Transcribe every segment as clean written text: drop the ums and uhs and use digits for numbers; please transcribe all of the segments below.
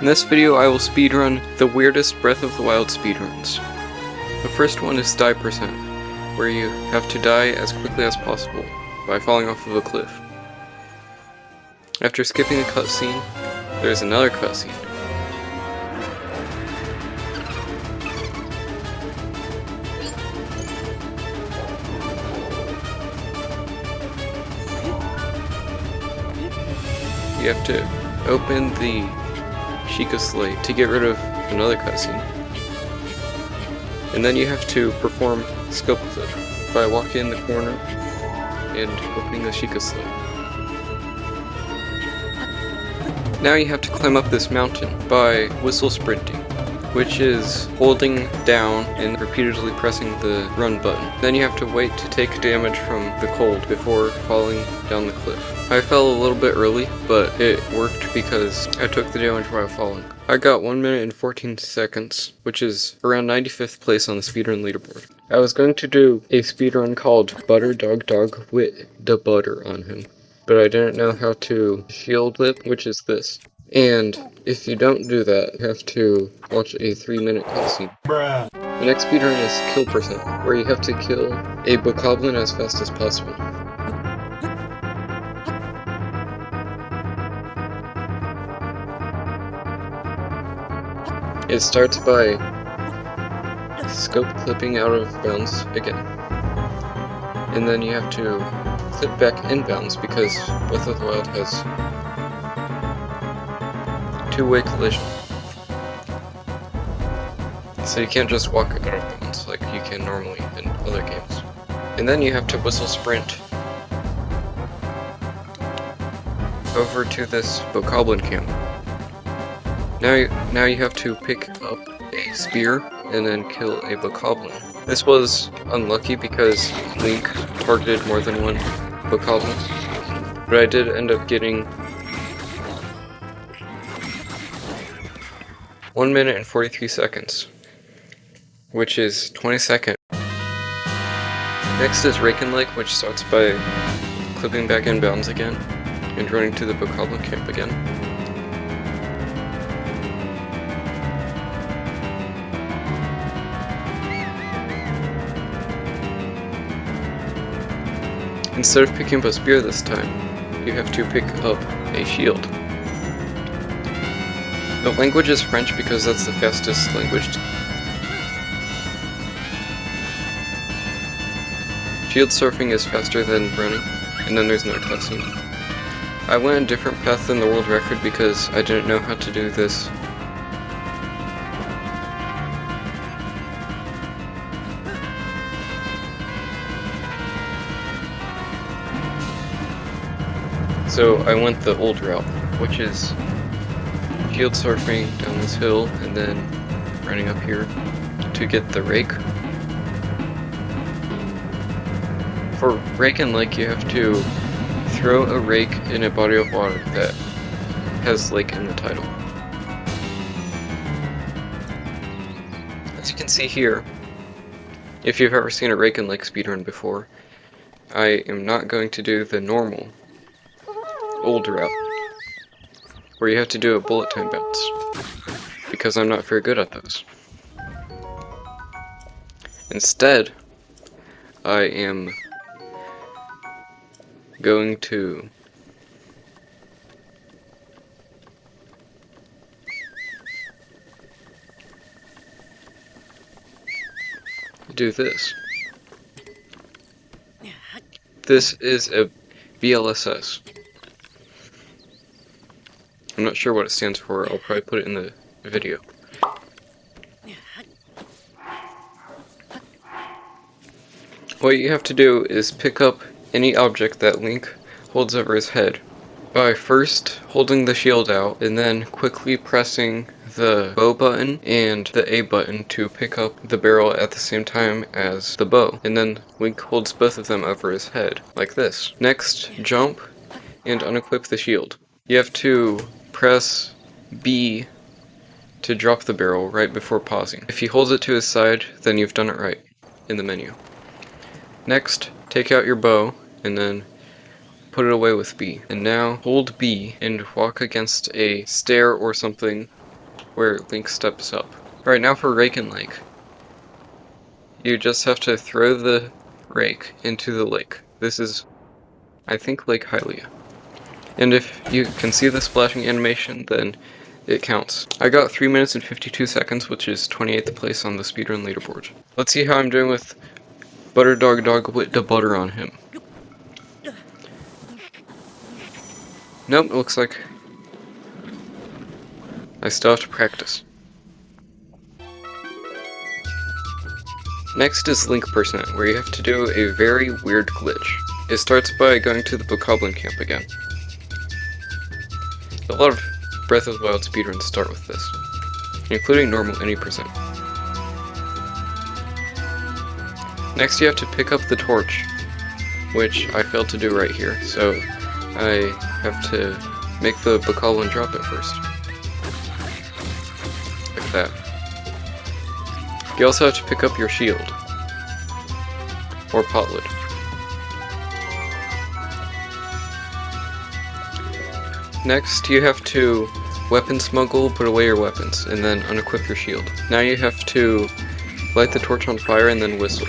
In this video I will speedrun the weirdest Breath of the Wild speedruns. The first one is die percent, where you have to die as quickly as possible by falling off of a cliff. After skipping a cutscene, there is another cutscene. You have to open the Sheikah Slate to get rid of another cutscene. And then you have to perform scope clip by walking in the corner and opening the Sheikah Slate. Now you have to climb up this mountain by whistle sprinting, which is holding down and repeatedly pressing the run button. Then you have to wait to take damage from the cold before falling down the cliff. I fell a little bit early, but it worked because I took the damage while falling. I got 1 minute and 14 seconds, which is around 95th place on the speedrun leaderboard. I was going to do a speedrun called Butter Dog Dog with the butter on him, but I didn't know how to shield clip, which is this. And if you don't do that, you have to watch a 3-minute cutscene. The next speedrun is kill percent, where you have to kill a bokoblin as fast as possible. It starts by scope clipping out of bounds again. And then you have to clip back inbounds because Breath of the Wild has two-way collision. So you can't just walk out of bounds like you can normally in other games. And then you have to whistle sprint over to this bokoblin camp. Now you have to pick up a spear and then kill a bokoblin. This was unlucky because Link targeted more than one bokoblin, but I did end up getting 1 minute and 43 seconds, which is 22nd. Next is Raken Lake, which starts by clipping back inbounds again and running to the bokoblin camp again. Instead of picking up a spear this time, you have to pick up a shield. The language is French because that's the fastest language. Shield surfing is faster than running, and then there's no cutscene. I went a different path than the world record because I didn't know how to do this. So I went the old route, which is shield surfing down this hill and then running up here to get the rake. For Raken Lake, you have to throw a rake in a body of water that has lake in the title. As you can see here, if you've ever seen a Raken Lake speedrun before, I am not going to do the normal old route, where you have to do a bullet time bounce, because I'm not very good at those. Instead, I am going to do this. This is a VLSS. I'm not sure what it stands for. I'll probably put it in the video. What you have to do is pick up any object that Link holds over his head by first holding the shield out and then quickly pressing the bow button and the A button to pick up the barrel at the same time as the bow. And then Link holds both of them over his head, like this. Next, jump and unequip the shield. You have to press B to drop the barrel right before pausing. If he holds it to his side, then you've done it right in the menu. Next, take out your bow and then put it away with B. And now hold B and walk against a stair or something where Link steps up. Alright, now for Rake and Lake. You just have to throw the rake into the lake. This is, I think, Lake Hylia. And if you can see the splashing animation, then it counts. I got 3 minutes and 52 seconds, which is 28th place on the speedrun leaderboard. Let's see how I'm doing with Butter Dog Dog with the butter on him. Nope, it looks like I still have to practice. Next is Link Percent, where you have to do a very weird glitch. It starts by going to the Bokoblin camp again. A lot of Breath of the Wild speedruns start with this, including normal any percent. Next you have to pick up the torch, which I failed to do right here, so I have to make the Bokoblin drop it first. Like that. You also have to pick up your shield, or pot lid. Next, you have to weapon smuggle, put away your weapons, and then unequip your shield. Now you have to light the torch on fire and then whistle.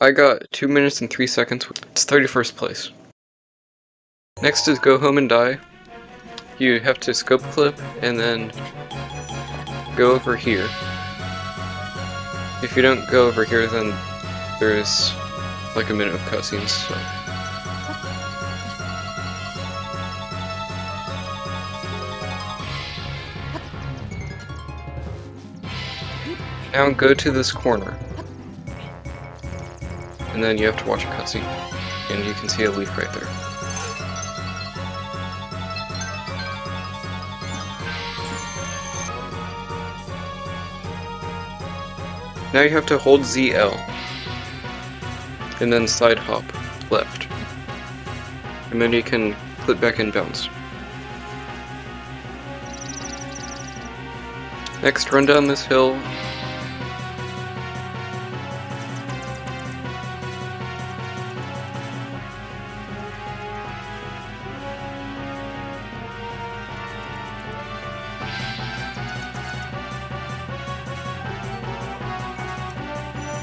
I got 2 minutes and 3 seconds. It's 31st place. Next is Go Home and Die. You have to scope clip and then go over here. If you don't go over here, then there's like a minute of cutscenes, so. Now go to this corner. And then you have to watch a cutscene. And you can see a leaf right there. Now you have to hold ZL, and then side hop left, and then you can clip back and bounce. Next, run down this hill.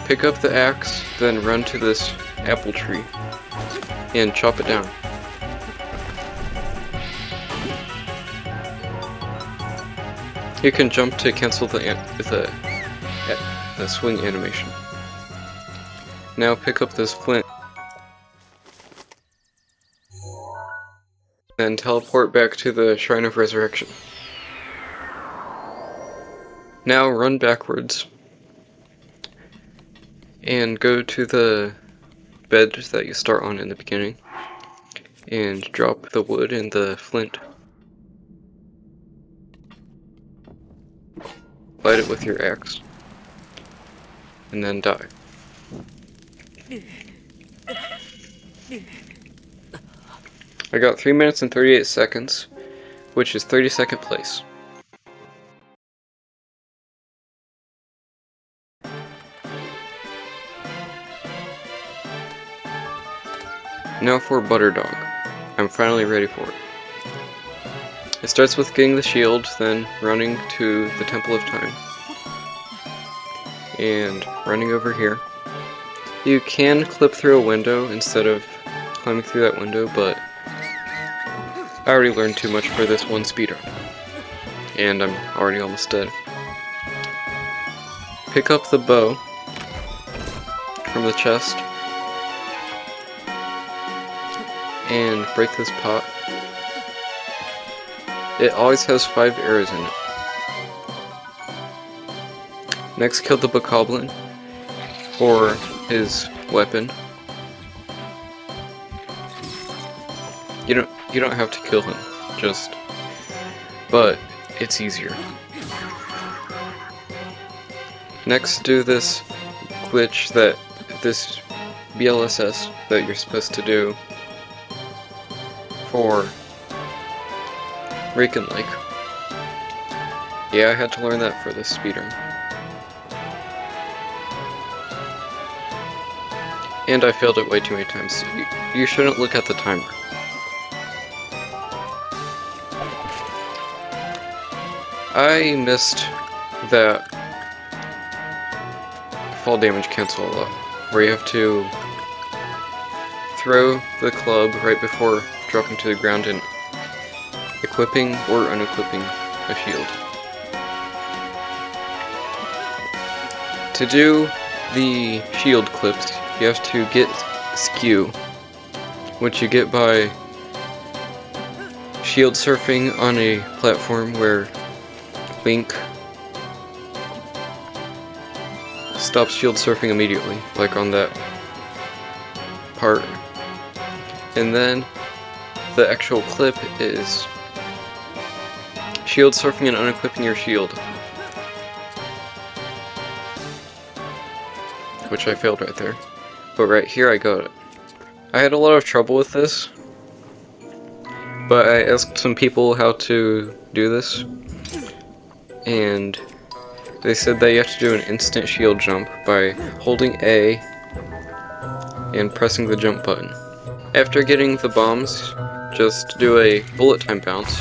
Pick up the axe, then run to this apple tree and chop it down. You can jump to cancel the swing animation. Now pick up this flint and teleport back to the Shrine of Resurrection. Now run backwards and go to the bed that you start on in the beginning and drop the wood and the flint. Light it with your axe and then die. I got 3 minutes and 38 seconds, which is 32nd place. Now for Butter Dog. I'm finally ready for it. It starts with getting the shield, then running to the Temple of Time. And running over here. You can clip through a window instead of climbing through that window, but I already learned too much for this one speedrun. And I'm already almost dead. Pick up the bow from the chest and break this pot. It always has 5 arrows in it. Next, kill the Bokoblin for his weapon. You don't have to kill him, but it's easier. Next, do this glitch this BLSS that you're supposed to do for Rake and Lake. Yeah, I had to learn that for this speedrun. And I failed it way too many times. You shouldn't look at the timer. I missed that fall damage cancel a lot, where you have to throw the club right before dropping to the ground and equipping or unequipping a shield. To do the shield clips, you have to get skew, which you get by shield surfing on a platform where Link stops shield surfing immediately, like on that part. And then the actual clip is shield surfing and unequipping your shield, which I failed right there. But right here I got it. I had a lot of trouble with this, but I asked some people how to do this, and they said that you have to do an instant shield jump by holding A and pressing the jump button. After getting the bombs, just do a bullet time bounce,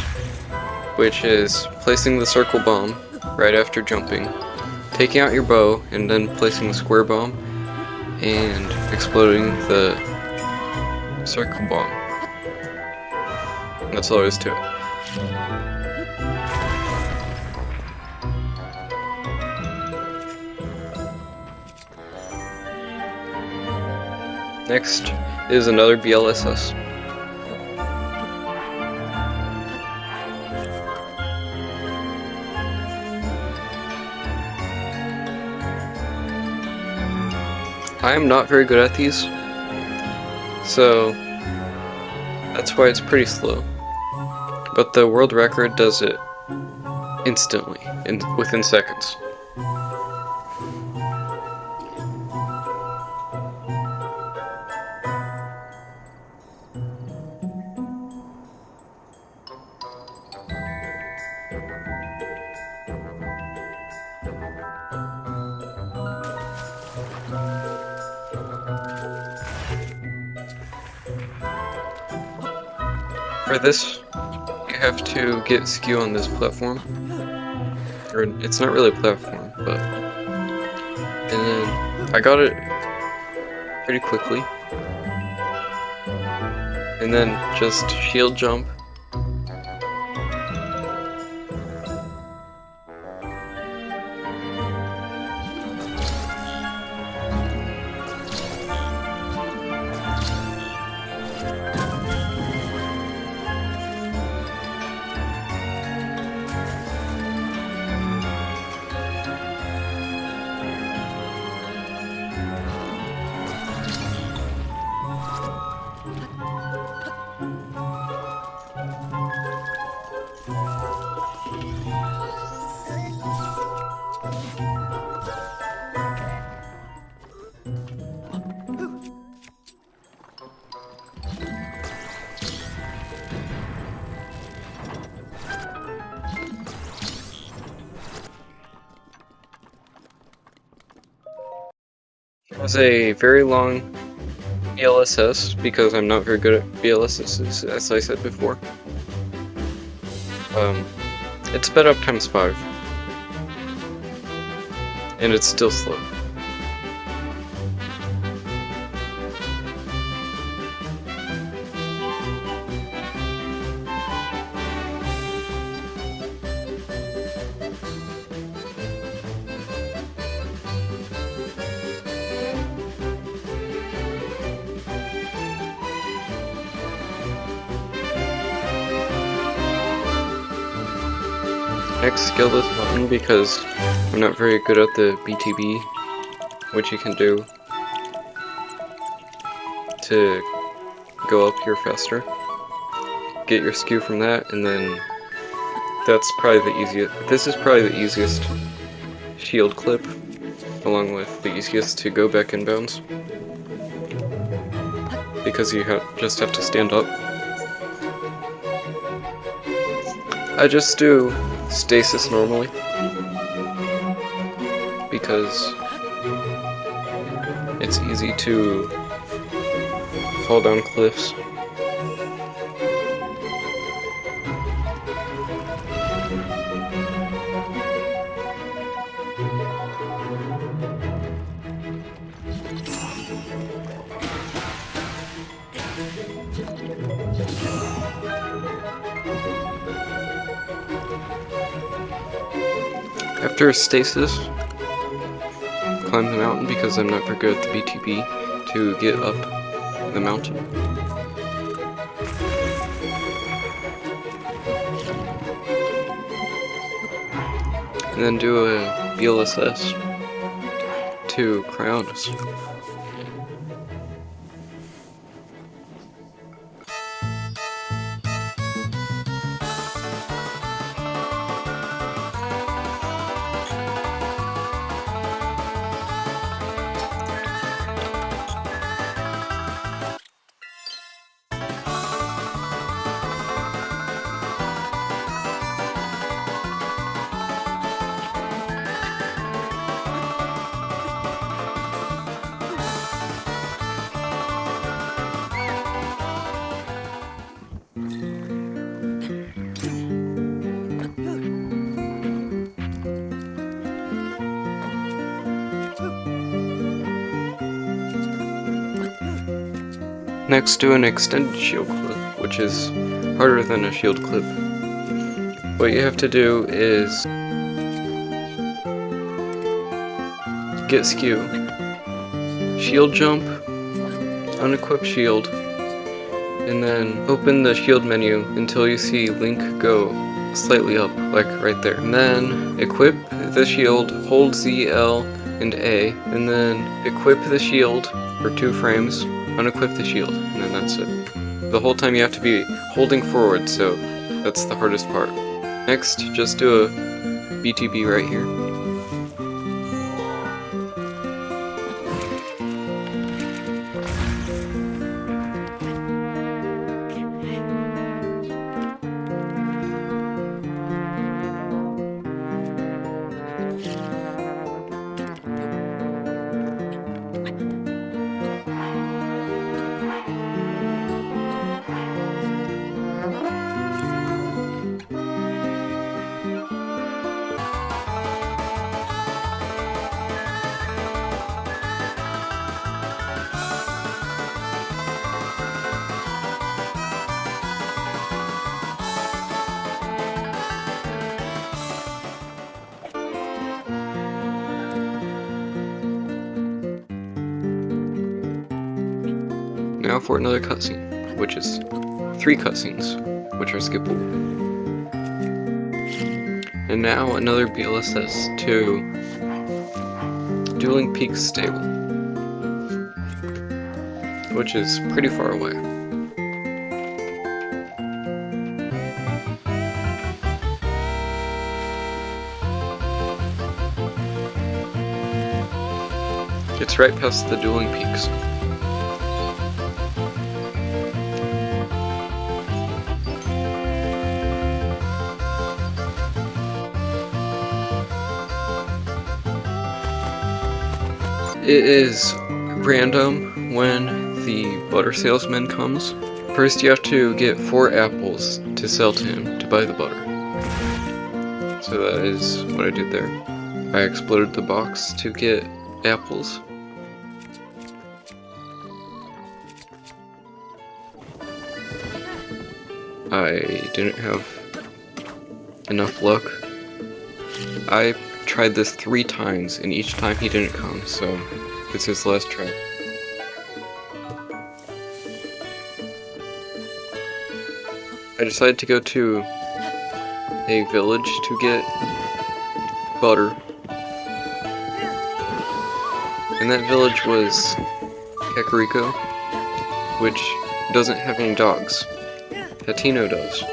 which is placing the circle bomb right after jumping, taking out your bow, and then placing the square bomb, and exploding the circle bomb. That's all there is to it. Next is another BLSS. I am not very good at these, so that's why it's pretty slow. But the world record does it instantly, within seconds. For this, you have to get skew on this platform. Or, it's not really a platform, but... And then, I got it pretty quickly. And then, just shield jump. It was a very long BLSS because I'm not very good at BLSS, as I said before. It's sped up times 5. And it's still slow. Next, skill this button because I'm not very good at the BTB, which you can do to go up here faster. Get your skew from that, and then that's probably the easiest. This is probably the easiest shield clip, along with the easiest to go back inbounds, because you just have to stand up. I just do stasis normally, because it's easy to fall down cliffs. After stasis, climb the mountain because I'm not very good at the BTB to get up the mountain. And then do a BLSS to Cryonis. Next, do an extended shield clip, which is harder than a shield clip. What you have to do is get skew, shield jump, unequip shield, and then open the shield menu until you see Link go slightly up, like right there. And then equip the shield, hold Z, L, and A, and then equip the shield for 2 frames, unequip the shield, and then that's it. The whole time you have to be holding forward, so that's the hardest part. Next, just do a BTB right here. Now for another cutscene, which is 3 cutscenes, which are skippable. And now another BLSS to Dueling Peaks Stable, which is pretty far away. It's right past the Dueling Peaks. It is random when the butter salesman comes. First you have to get 4 apples to sell to him to buy the butter. So that is what I did there. I exploded the box to get apples. I didn't have enough luck. I tried this 3 times, and each time he didn't come, so it's his last try. I decided to go to a village to get butter, and that village was Kakariko, which doesn't have any dogs. Hatino does.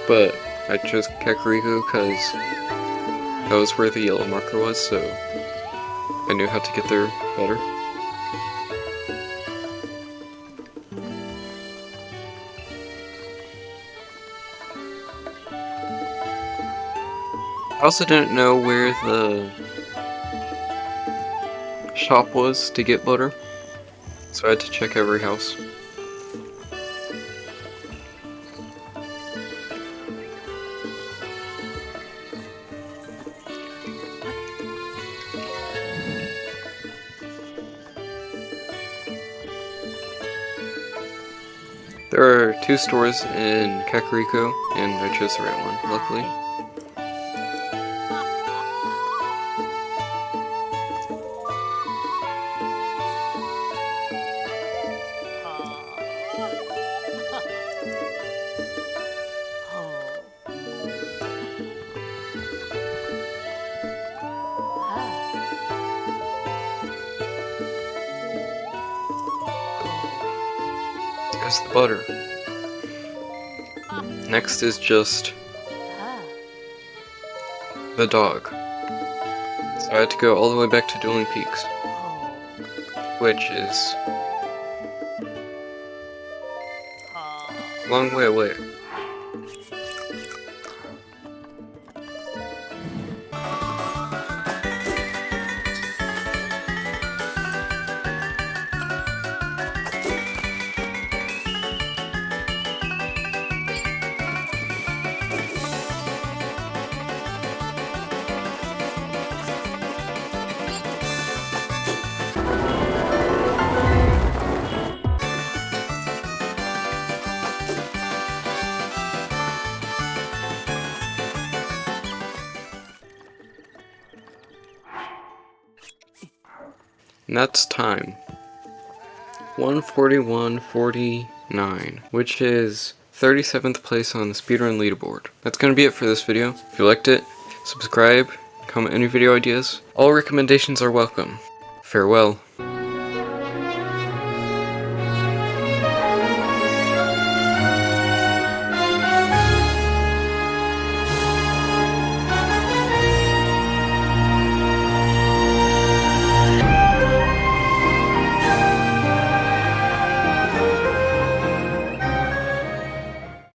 But I chose Kakariko because that was where the yellow marker was, so I knew how to get there better. I also didn't know where the shop was to get butter, so I had to check every house. There are 2 stores in Kakariko, and I chose the right one, luckily. There's the butter. Next is just the dog. So I had to go all the way back to Dueling Peaks, which is a long way away. And that's time. 141.49, which is 37th place on the speedrun leaderboard. That's gonna be it for this video. If you liked it, subscribe, comment any video ideas. All recommendations are welcome. Farewell.